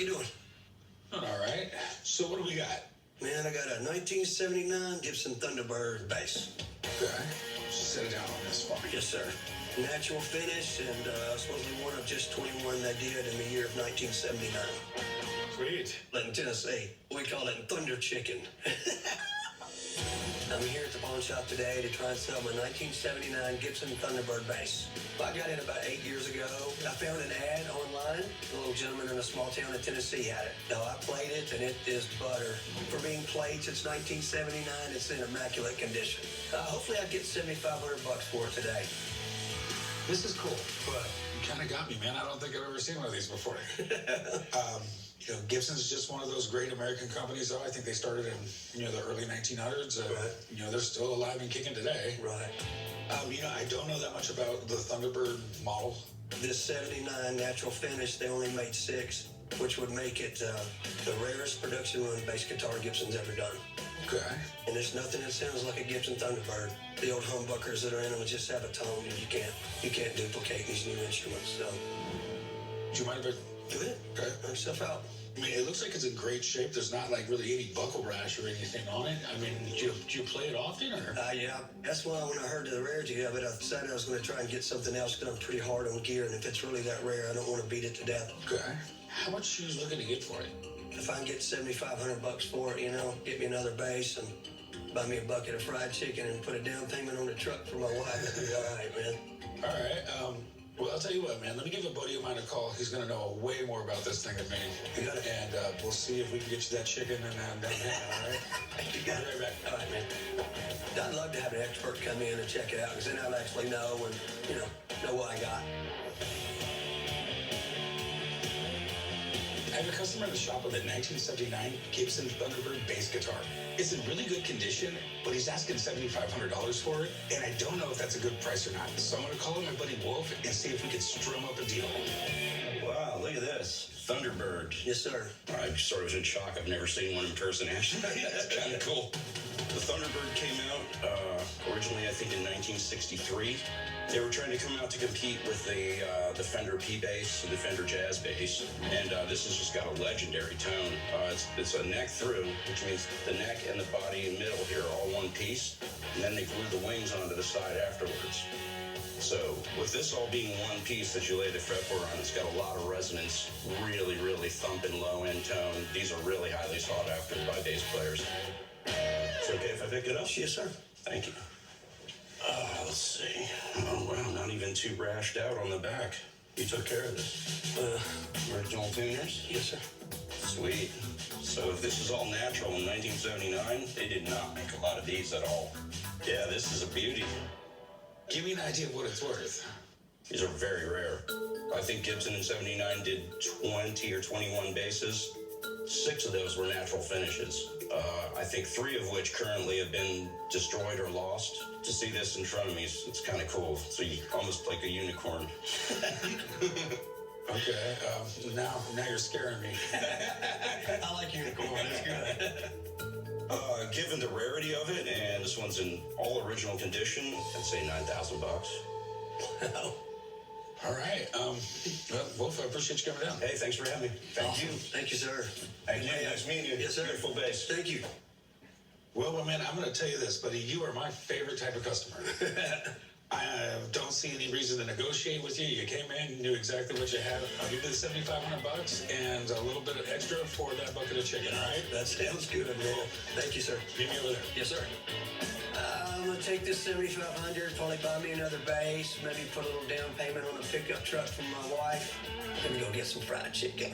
you doing? All right. So what do we got? Man, I got a 1979 Gibson Thunderbird bass. Okay. Set it down on this for me. Yes, sir. Natural finish, and supposedly one of just 21 they did in the year of 1979. Sweet. In Tennessee, we call it Thunder Chicken. I'm here at the pawn shop today to try and sell my 1979 Gibson Thunderbird bass. I got it about 8 years ago. I found an ad online. A little gentleman in a small town in Tennessee had it. Now, I played it, and it is butter. For being played since 1979, it's in immaculate condition. Hopefully, I get $7,500 for it today. This is cool, but you kind of got me, man. I don't think I've ever seen one of these before. Gibson's just one of those great American companies, though. I think they started in, the early 1900s. Right. They're still alive and kicking today. Right. I don't know that much about the Thunderbird model. This 79 natural finish, they only made 6, which would make it the rarest production run bass guitar Gibson's ever done. Okay. And there's nothing that sounds like a Gibson Thunderbird. The old humbuckers that are in them just have a tone, and you can't duplicate these new instruments. So, Do you mind if I... Go ahead. Okay. Knock yourself out. I mean, it looks like it's in great shape. There's not really any buckle rash or anything on it. I mean, do you play it often, or? Yeah. That's why when I heard the rarity of it, I decided I was going to try and get something else because I'm pretty hard on gear, and if it's really that rare, I don't want to beat it to death. Okay. How much are you looking to get for it? If I can get $7,500 for it, get me another bass and buy me a bucket of fried chicken and put a down payment on the truck for my wife, that'd be all right, man. All right. Well, I'll tell you what, man. Let me give a buddy of mine a call. He's going to know way more about this thing than me. You got it. And we'll see if we can get you that chicken and down payment, all right? You got it. I'll be right back. All right, man. I'd love to have an expert come in and check it out, because then I'd actually know and, know what I got. I have a customer in the shop with a 1979 Gibson Thunderbird bass guitar. It's in really good condition, but he's asking $7,500 for it, and I don't know if that's a good price or not. So I'm going to call my buddy Wolf and see if we can strum up a deal. Wow, look at this. Thunderbird. Yes, sir. I sort of was in shock. I've never seen one in person, actually. That's kind of cool. The Thunderbird came out originally, I think, in 1963. They were trying to come out to compete with the Fender P bass and the Fender Jazz bass, and this has just got a legendary tone. It's a neck through, which means the neck and the body and middle here are all one piece, and then they glue the wings onto the side afterwards. So with this all being one piece that you lay the fretboard on, it's got a lot of resonance, really, really thumping low-end tone. These are really highly sought after by bass players. It's okay if I pick it up? Yes, sir. Thank you. Let's see. Oh, wow, not even too brashed out on the back. You took care of this. Original tuners? Yes, sir. Sweet. So if this is all natural in 1979, they did not make a lot of these at all. Yeah, this is a beauty. Give me an idea of what it's worth. These are very rare. I think Gibson in 79 did 20 or 21 basses. 6 of those were natural finishes. I think 3 of which currently have been destroyed or lost. To see this in front of me, it's kind of cool. So you almost like a unicorn. Okay, now you're scaring me. I like unicorn. That's good. Given the rarity of it, and this one's in all original condition, I'd say $9,000. Wow. All right. Well, Wolf, I appreciate you coming down. Hey, thanks for having me. Thank you. Thank you, sir. Thank you. Nice meeting you. Yes, sir. Beautiful bass. Thank you. Well, man, I'm going to tell you this, buddy. You are my favorite type of customer. I don't see any reason to negotiate with you. You came in, knew exactly what you had. I'll give you the $7,500 and a little bit of extra for that bucket of chicken, all right? That sounds good, man. Thank you, sir. Meet me over there. Yes, sir. I'm going to take this $7,500, probably buy me another bass, maybe put a little down payment on a pickup truck from my wife. Let me go get some fried chicken.